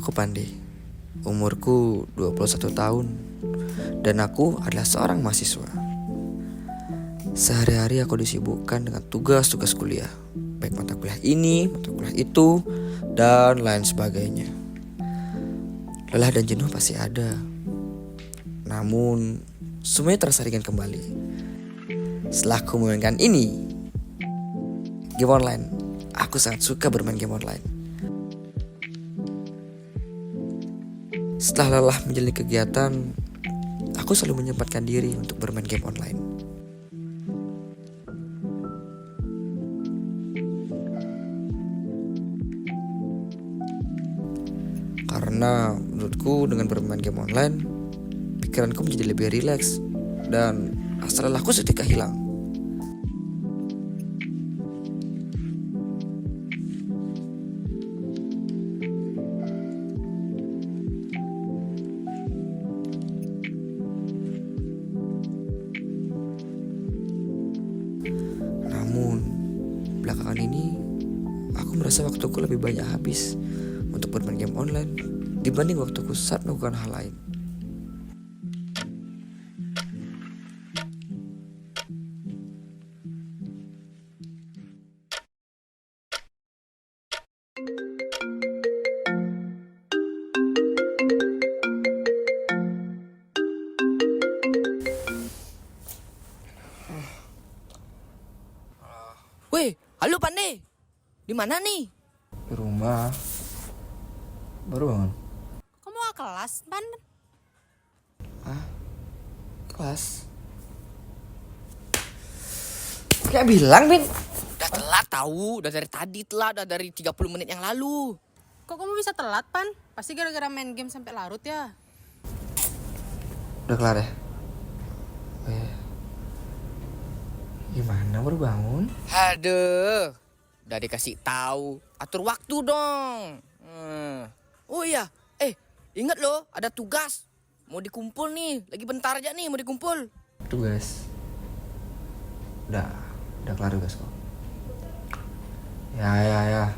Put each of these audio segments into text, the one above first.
Namaku Pandi. Umurku 21 tahun dan aku adalah seorang mahasiswa. Sehari-hari aku disibukkan dengan tugas-tugas kuliah, baik mata kuliah ini, mata kuliah itu, dan lain sebagainya. Lelah dan jenuh pasti ada. Namun, semuanya terasa ringan kembali setelah aku memainkan ini, game online. Aku sangat suka bermain game online. Setelah lelah menjalani kegiatan, aku selalu menyempatkan diri untuk bermain game online. Karena menurutku dengan bermain game online, pikiranku menjadi lebih rileks dan rasa lelahku seketika hilang. Namun, belakangan ini aku merasa waktuku lebih banyak habis untuk bermain game online dibanding waktuku saat melakukan hal lain. Weh, halo Pandey. Di mana nih? Di rumah. Baru bangun. Kamu mau kelas, Pan? Kelas. Kayak bilang, Bin. Udah telat tahu, udah dari tadi telat, udah dari 30 menit yang lalu. Kok kamu bisa telat, Pan? Pasti gara-gara main game sampai larut ya. Udah kelar ya? Oh, iya. Gimana baru bangun? Aduh, udah dikasih tahu, atur waktu dong. Oh iya, ingat loh, ada tugas. Mau dikumpul nih, lagi bentar aja nih mau dikumpul. Tugas. Udah kelar tugas kok. Ya.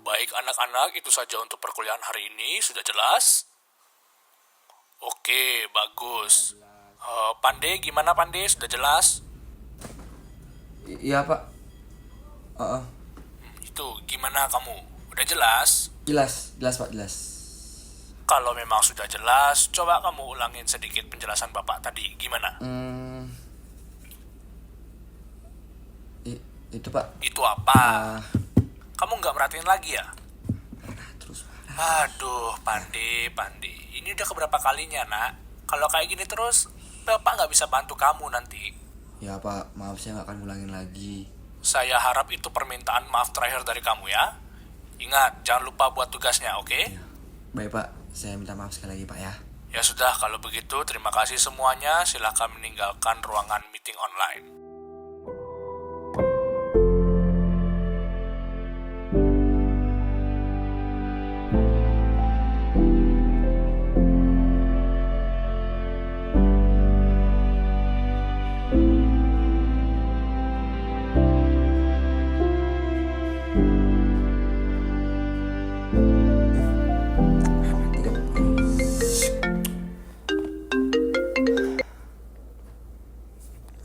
Baik anak-anak, itu saja untuk perkuliahan hari ini, sudah jelas? Oke, bagus. Pandey, gimana Pandey? Sudah jelas? Iya, Pak. Itu, gimana kamu? Udah jelas? Jelas Pak, jelas. Kalau memang sudah jelas, coba kamu ulangin sedikit penjelasan Bapak tadi. Gimana? Itu Pak. Itu apa? Kamu nggak merhatiin lagi ya? Terus Aduh, Pandi. Ini udah keberapa kalinya, nak? Kalau kayak gini terus, Bapak nggak bisa bantu kamu nanti. Ya Pak, maaf saya nggak akan ulangin lagi. Saya harap itu permintaan maaf terakhir dari kamu ya. Ingat, jangan lupa buat tugasnya, oke? Ya. Baik Pak, saya minta maaf sekali lagi Pak ya. Ya sudah, kalau begitu terima kasih semuanya. Silakan meninggalkan ruangan meeting online.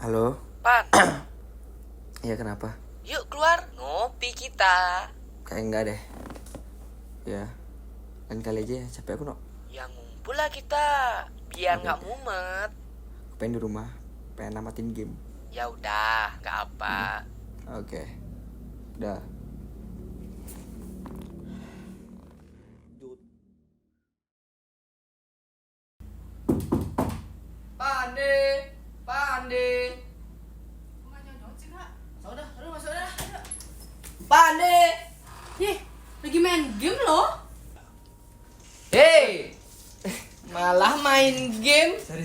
Halo? Pan, Iya kenapa? yuk keluar ngopi kita. Kayak enggak deh. Ya, lain kali aja ya, capek aku no. Ya ngumpul lah kita, biar nggak mumet. Aku pengen di rumah, pengen namatin game. Ya udah, nggak apa. Oke. Dah. Pande. Pande. main game, Sorry.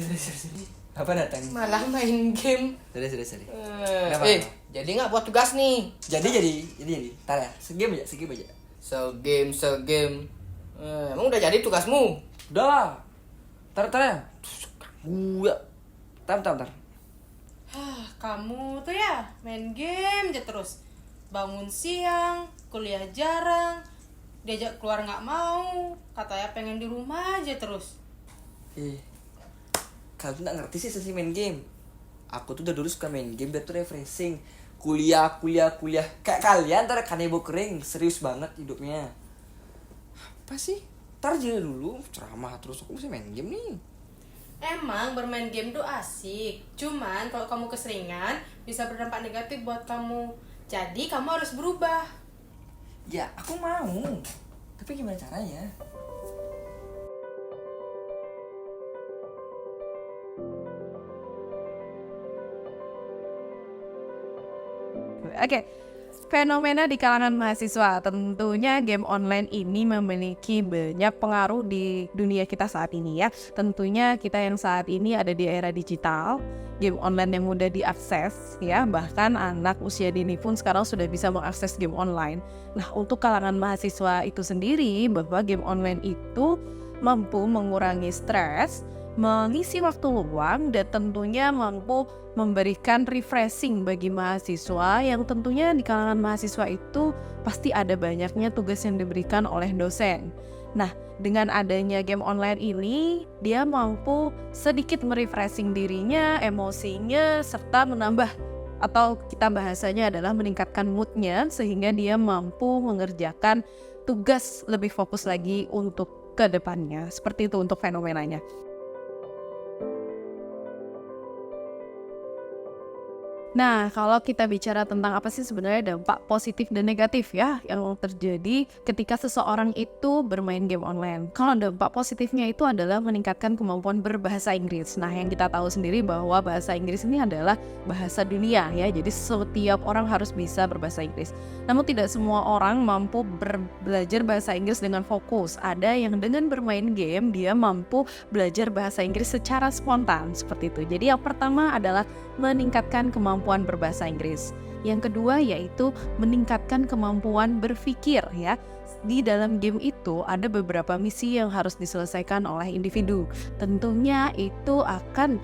Apa datang? malah main game. Sorry. Eh, Kenapa? jadi nggak buat tugas nih? Jadi. Tar ya, segame aja. Segame. Emang udah jadi tugasmu? Udah lah. Tar ya. Gua. Tar. Kamu tuh ya main game aja terus. Bangun siang, kuliah jarang, diajak keluar nggak mau, katanya pengen di rumah aja terus. Kalian tuh gak ngerti sih sesi main game. Aku tuh udah dulu suka main game biar tuh refreshing. Kuliah. Kayak kalian ntar kanebo kering. Serius banget hidupnya. Apa sih? Ntar aja dulu ceramah terus aku masih main game nih. Emang bermain game tuh asik, cuman kalau kamu keseringan bisa berdampak negatif buat kamu. Jadi kamu harus berubah. Ya aku mau. Tapi gimana caranya? Oke, fenomena di kalangan mahasiswa. Tentunya game online ini memiliki banyak pengaruh di dunia kita saat ini ya. Tentunya kita yang saat ini ada di era digital, game online yang mudah diakses ya. Bahkan anak usia dini pun sekarang sudah bisa mengakses game online. Nah, untuk kalangan mahasiswa itu sendiri, bahwa game online itu mampu mengurangi stres, mengisi waktu luang, dan tentunya mampu memberikan refreshing bagi mahasiswa yang tentunya di kalangan mahasiswa itu pasti ada banyaknya tugas yang diberikan oleh dosen. Nah, dengan adanya game online ini, dia mampu sedikit merefreshing dirinya, emosinya, serta menambah atau kita bahasanya adalah meningkatkan moodnya sehingga dia mampu mengerjakan tugas lebih fokus lagi untuk ke depannya. Seperti itu untuk fenomenanya. Nah, kalau kita bicara tentang apa sih sebenarnya dampak positif dan negatif ya yang terjadi ketika seseorang itu bermain game online. Kalau dampak positifnya itu adalah meningkatkan kemampuan berbahasa Inggris. Nah, yang kita tahu sendiri bahwa bahasa Inggris ini adalah bahasa dunia ya. Jadi setiap orang harus bisa berbahasa Inggris. Namun tidak semua orang mampu belajar bahasa Inggris dengan fokus. Ada yang dengan bermain game dia mampu belajar bahasa Inggris secara spontan seperti itu. Jadi yang pertama adalah meningkatkan kemampuan berbahasa Inggris. Yang kedua yaitu meningkatkan kemampuan berpikir ya. Di dalam game itu ada beberapa misi yang harus diselesaikan oleh individu. Tentunya itu akan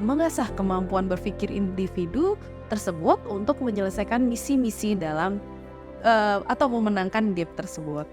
mengasah kemampuan berpikir individu tersebut untuk menyelesaikan misi-misi dalam atau memenangkan game tersebut.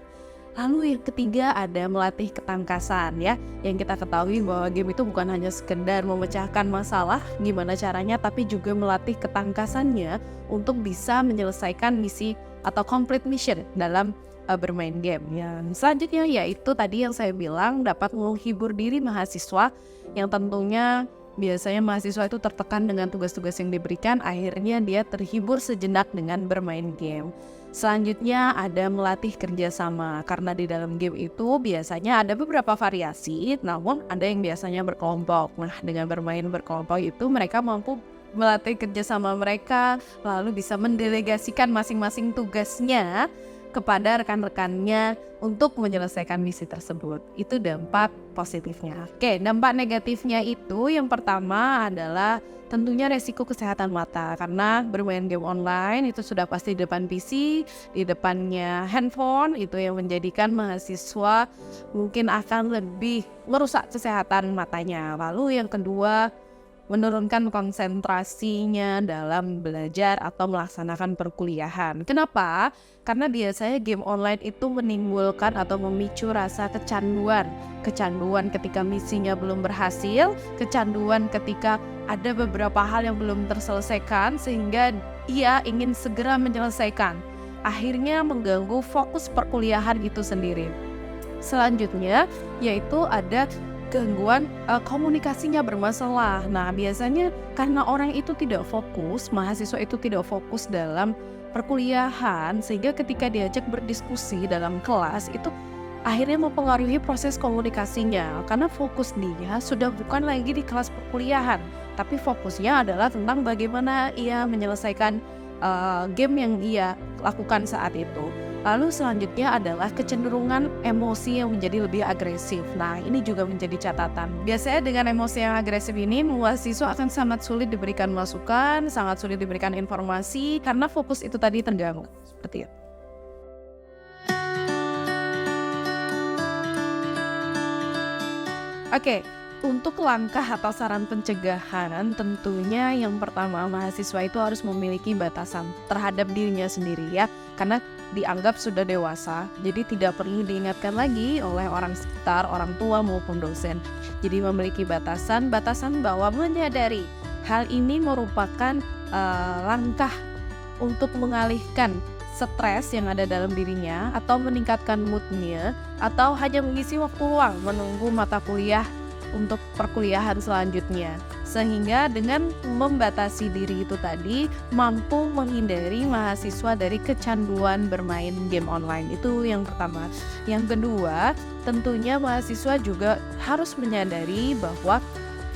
Lalu yang ketiga ada melatih ketangkasan ya. Yang kita ketahui bahwa game itu bukan hanya sekedar memecahkan masalah gimana caranya, tapi juga melatih ketangkasannya untuk bisa menyelesaikan misi atau complete mission dalam bermain game. Yang selanjutnya yaitu tadi yang saya bilang dapat menghibur diri mahasiswa yang tentunya biasanya mahasiswa itu tertekan dengan tugas-tugas yang diberikan, akhirnya dia terhibur sejenak dengan bermain game. Selanjutnya ada melatih kerjasama, karena di dalam game itu biasanya ada beberapa variasi, namun ada yang biasanya berkelompok. Nah, dengan bermain berkelompok itu mereka mampu melatih kerjasama mereka, lalu bisa mendelegasikan masing-masing tugasnya kepada rekan-rekannya untuk menyelesaikan misi tersebut. Itu dampak positifnya. Oke, dampak negatifnya itu yang pertama adalah tentunya resiko kesehatan mata, karena bermain game online itu sudah pasti di depan PC, di depannya handphone, itu yang menjadikan mahasiswa mungkin akan lebih merusak kesehatan matanya. Lalu yang kedua, menurunkan konsentrasinya dalam belajar atau melaksanakan perkuliahan. Kenapa? Karena biasanya game online itu menimbulkan atau memicu rasa kecanduan. Kecanduan ketika misinya belum berhasil, kecanduan ketika ada beberapa hal yang belum terselesaikan sehingga ia ingin segera menyelesaikan. Akhirnya mengganggu fokus perkuliahan itu sendiri. Selanjutnya yaitu ada gangguan komunikasinya bermasalah. Nah, biasanya karena orang itu tidak fokus, mahasiswa itu tidak fokus dalam perkuliahan, sehingga ketika diajak berdiskusi dalam kelas itu akhirnya mempengaruhi proses komunikasinya, karena fokus dia sudah bukan lagi di kelas perkuliahan, tapi fokusnya adalah tentang bagaimana ia menyelesaikan game yang ia lakukan saat itu. Lalu selanjutnya adalah kecenderungan emosi yang menjadi lebih agresif. Nah, ini juga menjadi catatan. Biasanya dengan emosi yang agresif ini, mahasiswa akan sangat sulit diberikan masukan, sangat sulit diberikan informasi, karena fokus itu tadi terganggu. Seperti itu. Oke, untuk langkah atau saran pencegahan, tentunya yang pertama mahasiswa itu harus memiliki batasan terhadap dirinya sendiri ya, karena dianggap sudah dewasa, jadi tidak perlu diingatkan lagi oleh orang sekitar, orang tua maupun dosen. Jadi memiliki batasan bahwa menyadari hal ini merupakan langkah untuk mengalihkan stres yang ada dalam dirinya atau meningkatkan moodnya atau hanya mengisi waktu luang menunggu mata kuliah untuk perkuliahan selanjutnya. Sehingga dengan membatasi diri itu tadi mampu menghindari mahasiswa dari kecanduan bermain game online. Itu yang pertama. Yang kedua, tentunya mahasiswa juga harus menyadari bahwa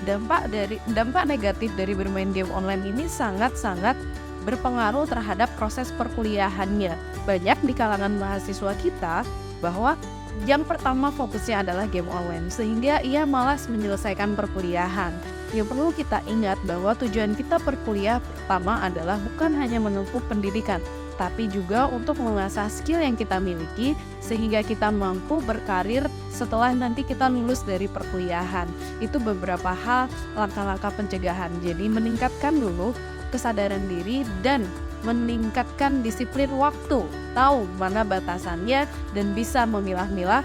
dampak negatif dari bermain game online ini sangat-sangat berpengaruh terhadap proses perkuliahannya. Banyak di kalangan mahasiswa kita bahwa yang pertama fokusnya adalah game online, sehingga ia malas menyelesaikan perkuliahan. Yang perlu kita ingat bahwa tujuan kita perkuliah pertama adalah bukan hanya menempuh pendidikan, tapi juga untuk mengasah skill yang kita miliki sehingga kita mampu berkarir setelah nanti kita lulus dari perkuliahan. Itu beberapa hal langkah-langkah pencegahan. Jadi meningkatkan dulu kesadaran diri dan meningkatkan disiplin waktu, tahu mana batasannya dan bisa memilah-milah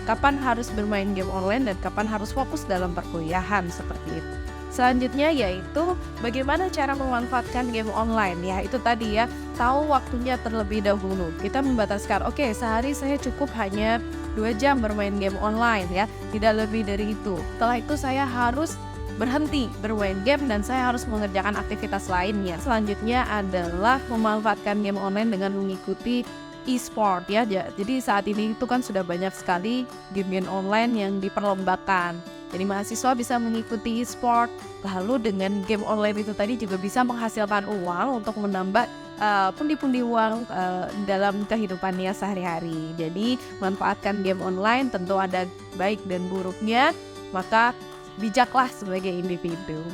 kapan harus bermain game online dan kapan harus fokus dalam perkuliahan, seperti itu. Selanjutnya yaitu bagaimana cara memanfaatkan game online. Ya itu tadi ya, tahu waktunya terlebih dahulu. Kita membataskan, oke, sehari saya cukup hanya 2 jam bermain game online ya, tidak lebih dari itu. Setelah itu saya harus berhenti bermain game dan saya harus mengerjakan aktivitas lainnya. Selanjutnya adalah memanfaatkan game online dengan mengikuti e-sport ya. Jadi saat ini itu kan sudah banyak sekali game-game online yang diperlombakan. Jadi mahasiswa bisa mengikuti e-sport, lalu dengan game online itu tadi juga bisa menghasilkan uang untuk menambah pundi-pundi uang dalam kehidupannya sehari-hari. Jadi manfaatkan game online, tentu ada baik dan buruknya, maka bijaklah sebagai individu.